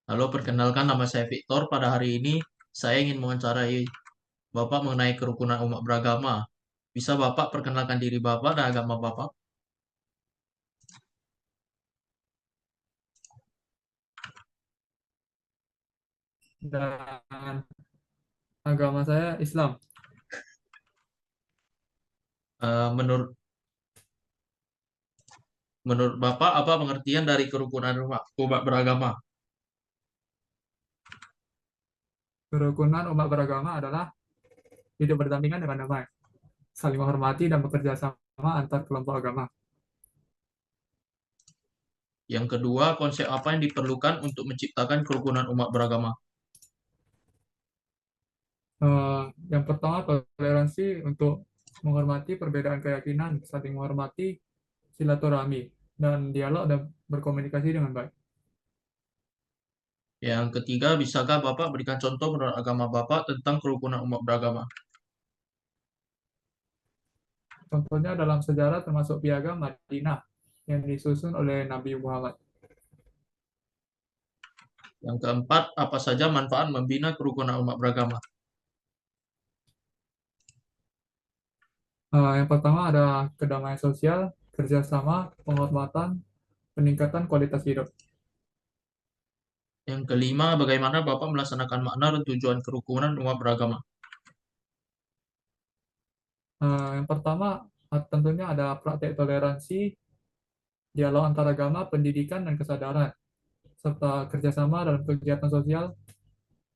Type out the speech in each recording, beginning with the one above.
Halo, perkenalkan nama saya Victor. Pada hari ini saya ingin mewawancarai Bapak mengenai kerukunan umat beragama. Bisa Bapak perkenalkan diri Bapak dan agama Bapak? Dan agama saya Islam. Menurut menurut Bapak apa pengertian dari kerukunan umat beragama? Kerukunan umat beragama adalah hidup berdampingan dengan damai, saling menghormati dan bekerja sama antar kelompok agama. Yang kedua, konsep apa yang diperlukan untuk menciptakan kerukunan umat beragama? Eh, yang pertama, toleransi untuk menghormati perbedaan keyakinan, saling menghormati silaturahmi, dan dialog dan berkomunikasi dengan baik. Yang ketiga, bisakah Bapak berikan contoh menurut agama Bapak tentang kerukunan umat beragama? Contohnya dalam sejarah termasuk Piagam Madinah yang disusun oleh Nabi Muhammad. Yang keempat, apa saja manfaat membina kerukunan umat beragama? Yang pertama ada kedamaian sosial, kerjasama, penghormatan, peningkatan kualitas hidup. Yang kelima, bagaimana Bapak melaksanakan makna dan tujuan kerukunan umat beragama? Yang pertama, tentunya ada praktek toleransi, dialog antaragama, pendidikan, dan kesadaran, serta kerjasama dalam kegiatan sosial,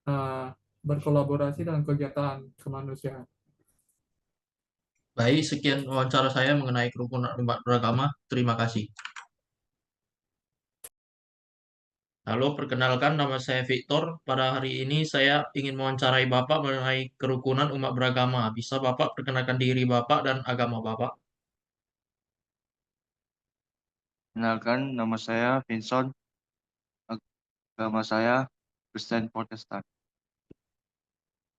eh, berkolaborasi dalam kegiatan kemanusiaan. Baik, sekian wawancara saya mengenai kerukunan umat beragama. Terima kasih. Halo, perkenalkan nama saya Victor. Pada hari ini saya ingin mewawancarai Bapak mengenai kerukunan umat beragama. Bisa Bapak perkenalkan diri Bapak dan agama Bapak? Kenalkan, nama saya Vincent, agama saya Kristen Protestan.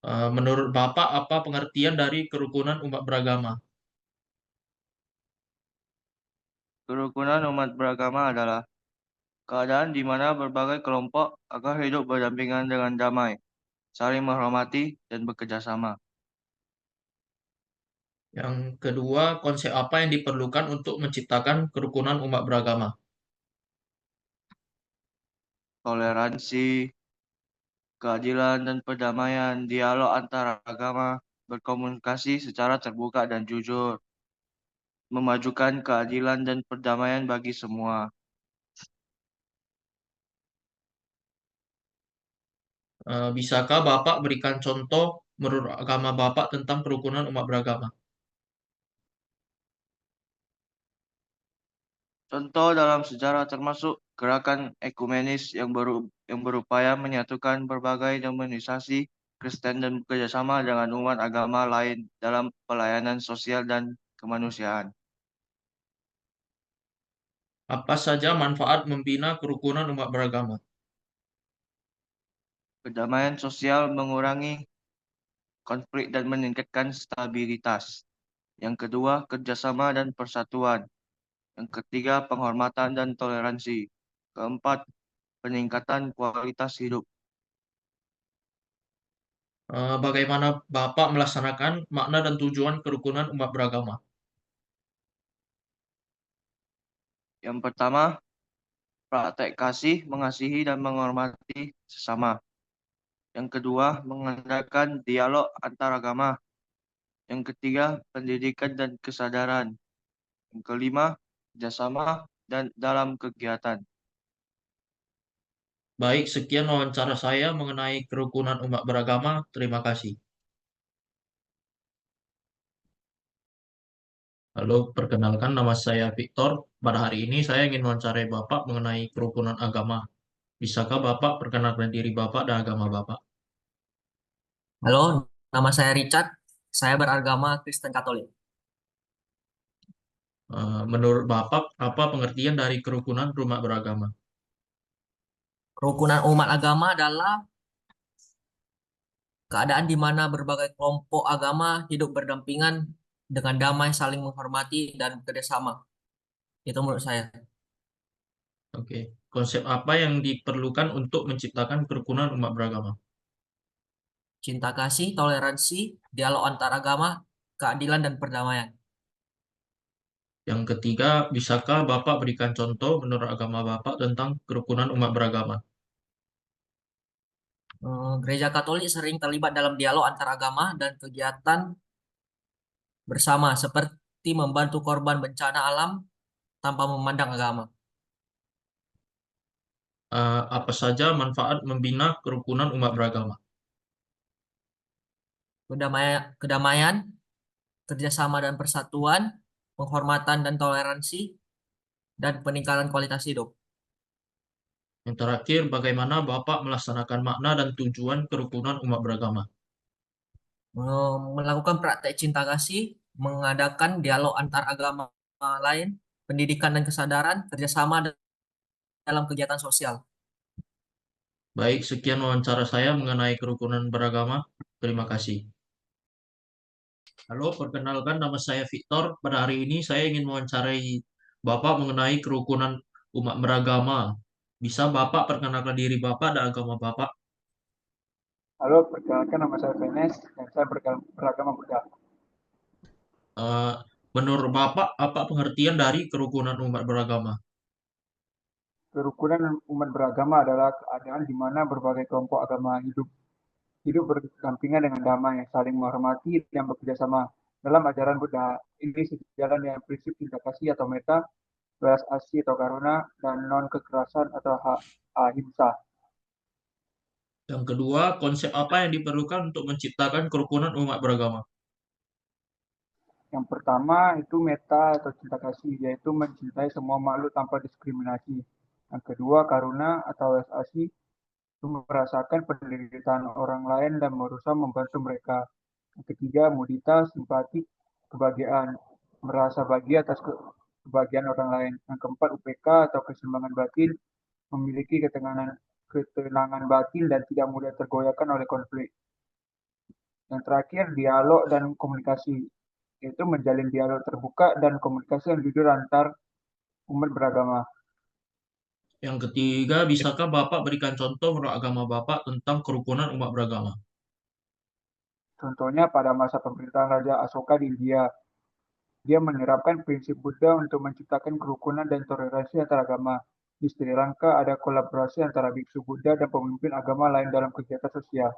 Menurut Bapak, apa pengertian dari kerukunan umat beragama? Kerukunan umat beragama adalah keadaan di mana berbagai kelompok agar hidup berdampingan dengan damai, saling menghormati, dan bekerja sama. Yang kedua, konsep apa yang diperlukan untuk menciptakan kerukunan umat beragama? Toleransi, keadilan, dan perdamaian, dialog antara agama, berkomunikasi secara terbuka dan jujur, memajukan keadilan dan perdamaian bagi semua. Bisakah Bapak berikan contoh menurut agama Bapak tentang kerukunan umat beragama? Contoh dalam sejarah termasuk gerakan ekumenis yang berupaya menyatukan berbagai denominasi Kristen dan bekerjasama dengan umat agama lain dalam pelayanan sosial dan kemanusiaan. Apa saja manfaat membina kerukunan umat beragama? Perdamaian sosial mengurangi konflik dan meningkatkan stabilitas. Yang kedua, kerjasama dan persatuan. Yang ketiga, penghormatan dan toleransi. Keempat, peningkatan kualitas hidup. Bagaimana Bapak melaksanakan makna dan tujuan kerukunan umat beragama? Yang pertama, praktek kasih, mengasihi, dan menghormati sesama. Yang kedua, mengadakan dialog antaragama. Yang ketiga, pendidikan dan kesadaran. Yang kelima, kerjasama dan dalam kegiatan. Baik, sekian wawancara saya mengenai kerukunan umat beragama. Terima kasih. Halo, perkenalkan nama saya Victor. Pada hari ini saya ingin mewawancarai Bapak mengenai kerukunan agama. Bisakah Bapak perkenalkan diri Bapak dan agama Bapak? Halo, nama saya Richard. Saya beragama Kristen Katolik. Menurut Bapak, apa pengertian dari kerukunan umat beragama? Kerukunan umat agama adalah keadaan di mana berbagai kelompok agama hidup berdampingan dengan damai, saling menghormati, dan bekerjasama. Itu menurut saya. Oke. Konsep apa yang diperlukan untuk menciptakan kerukunan umat beragama? Cinta kasih, toleransi, dialog antar agama, keadilan dan perdamaian. Yang ketiga, bisakah Bapak berikan contoh menurut agama Bapak tentang kerukunan umat beragama? Gereja Katolik sering terlibat dalam dialog antar agama dan kegiatan bersama seperti membantu korban bencana alam tanpa memandang agama. Apa saja manfaat membina kerukunan umat beragama? Kedamaian, kerjasama dan persatuan, penghormatan dan toleransi, dan peningkatan kualitas hidup. Yang terakhir, bagaimana Bapak melaksanakan makna dan tujuan kerukunan umat beragama? Melakukan praktek cinta kasih, mengadakan dialog antar agama lain, pendidikan dan kesadaran, kerjasama dalam kegiatan sosial. Baik, sekian wawancara saya mengenai kerukunan beragama. Terima kasih. Halo, perkenalkan nama saya Victor. Pada hari ini saya ingin mewawancarai Bapak mengenai kerukunan umat beragama. Bisa Bapak perkenalkan diri Bapak dan agama Bapak? Halo, perkenalkan nama saya Venes dan saya beragama Buddha. Eh, Menurut Bapak, apa pengertian dari kerukunan umat beragama? Kerukunan umat beragama adalah keadaan di mana berbagai kelompok agama hidup berdampingan dengan damai, saling menghormati dan bekerja sama. Dalam ajaran Buddha, ini sejalan dengan prinsip cinta kasih atau metta, belas asih atau karuna, dan non kekerasan atau ahimsa. Yang kedua, konsep apa yang diperlukan untuk menciptakan kerukunan umat beragama? Yang pertama itu metta atau cinta kasih, yaitu mencintai semua makhluk tanpa diskriminasi. Yang kedua, karuna atau belas asih, itu merasakan penderitaan orang lain dan berusaha membantu mereka. Yang ketiga, mudita, simpati, kebahagiaan, merasa bahagia atas kebahagiaan orang lain. Yang keempat, UPK atau keseimbangan batin, memiliki ketenangan batin dan tidak mudah tergoyahkan oleh konflik. Yang terakhir, dialog dan komunikasi, yaitu menjalin dialog terbuka dan komunikasi yang jujur antar umat beragama. Yang ketiga, bisakah Bapak berikan contoh menurut agama Bapak tentang kerukunan umat beragama? Contohnya pada masa pemerintahan Raja Asoka di India, dia menerapkan prinsip Buddha untuk menciptakan kerukunan dan toleransi antar agama. Di Sri Lanka ada kolaborasi antara biksu Buddha dan pemimpin agama lain dalam kegiatan sosial.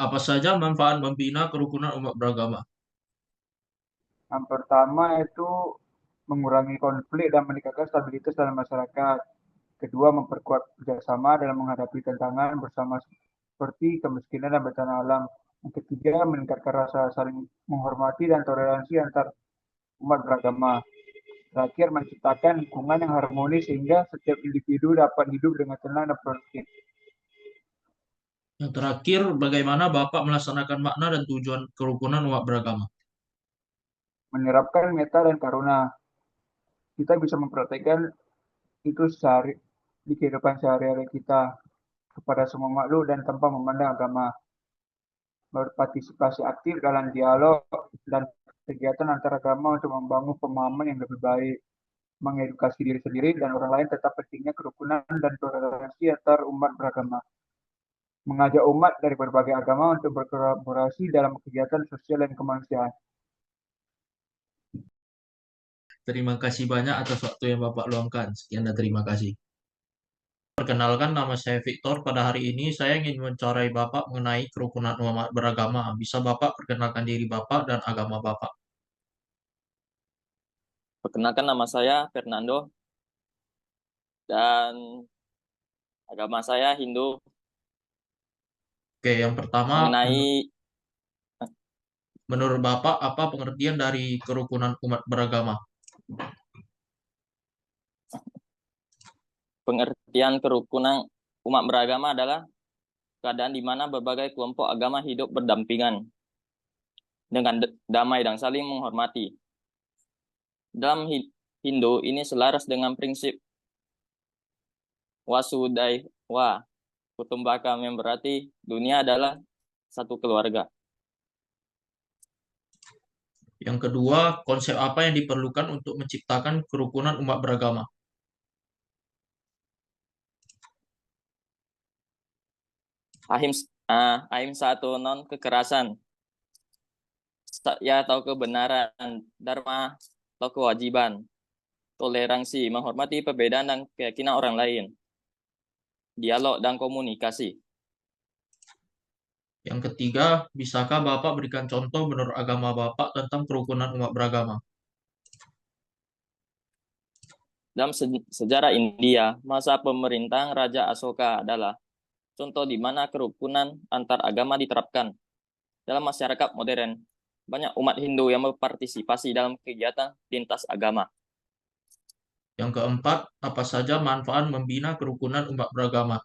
Apa saja manfaat membina kerukunan umat beragama? Yang pertama itu mengurangi konflik dan meningkatkan stabilitas dalam masyarakat. Kedua, memperkuat kerjasama dalam menghadapi tantangan bersama seperti kemiskinan dan bencana alam. Yang ketiga, meningkatkan rasa saling menghormati dan toleransi antar umat beragama. Terakhir, menciptakan lingkungan yang harmonis sehingga setiap individu dapat hidup dengan tenang dan produktif. Yang terakhir, bagaimana Bapak melaksanakan makna dan tujuan kerukunan umat beragama? Menerapkan metta dan karuna, kita bisa mempraktekkan itu sehari di kehidupan sehari-hari kita kepada semua makhluk dan tanpa memandang agama. Berpartisipasi aktif dalam dialog dan kegiatan antar agama untuk membangun pemahaman yang lebih baik, mengedukasi diri sendiri dan orang lain tetap pentingnya kerukunan dan toleransi antar umat beragama. Mengajak umat dari berbagai agama untuk berkolaborasi dalam kegiatan sosial dan kemanusiaan. Terima kasih banyak atas waktu yang Bapak luangkan. Sekian dan terima kasih. Perkenalkan, nama saya Victor. Pada hari ini saya ingin mewawancarai Bapak mengenai kerukunan umat beragama. Bisa Bapak perkenalkan diri Bapak dan agama Bapak? Perkenalkan nama saya Fernando dan agama saya Hindu. Oke, yang pertama, Mengenai menurut Bapak, apa pengertian dari kerukunan umat beragama? pengertian kerukunan umat beragama adalah keadaan di mana berbagai kelompok agama hidup berdampingan dengan damai dan saling menghormati. Dalam Hindu ini selaras dengan prinsip Wasudhaiva Kutumbakam yang berarti dunia adalah satu keluarga. Yang kedua, konsep apa yang diperlukan untuk menciptakan kerukunan umat beragama? ahimsa atau non kekerasan, satya atau kebenaran, dharma atau kewajiban, toleransi, menghormati perbedaan dan keyakinan orang lain, dialog dan komunikasi. Yang ketiga, bisakah Bapak berikan contoh menurut agama Bapak tentang kerukunan umat beragama? Dalam sejarah India, masa pemerintahan Raja Asoka adalah contoh di mana kerukunan antar agama diterapkan. Dalam masyarakat modern, banyak umat Hindu yang berpartisipasi dalam kegiatan lintas agama. Yang keempat, apa saja manfaat membina kerukunan umat beragama?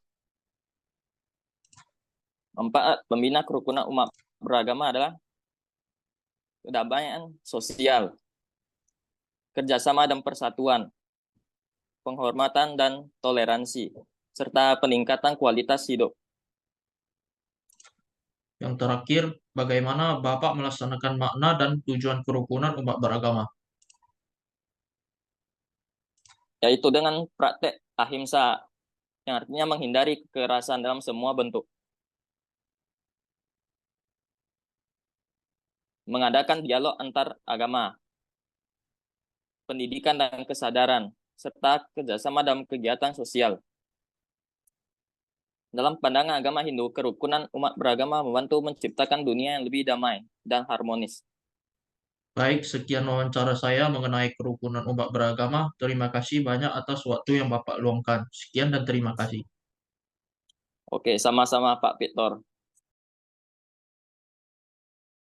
Manfaat pembina kerukunan umat beragama adalah kedamaian sosial, kerjasama dan persatuan, penghormatan dan toleransi, serta peningkatan kualitas hidup. Yang terakhir, bagaimana Bapak melaksanakan makna dan tujuan kerukunan umat beragama? Yaitu dengan praktek ahimsa, yang artinya menghindari kekerasan dalam semua bentuk. Mengadakan dialog antar agama, pendidikan dan kesadaran, serta kerjasama dalam kegiatan sosial. Dalam pandangan agama Hindu, kerukunan umat beragama membantu menciptakan dunia yang lebih damai dan harmonis. Baik, sekian wawancara saya mengenai kerukunan umat beragama. Terima kasih banyak atas waktu yang Bapak luangkan. Sekian dan terima kasih. Oke, sama-sama Pak Victor.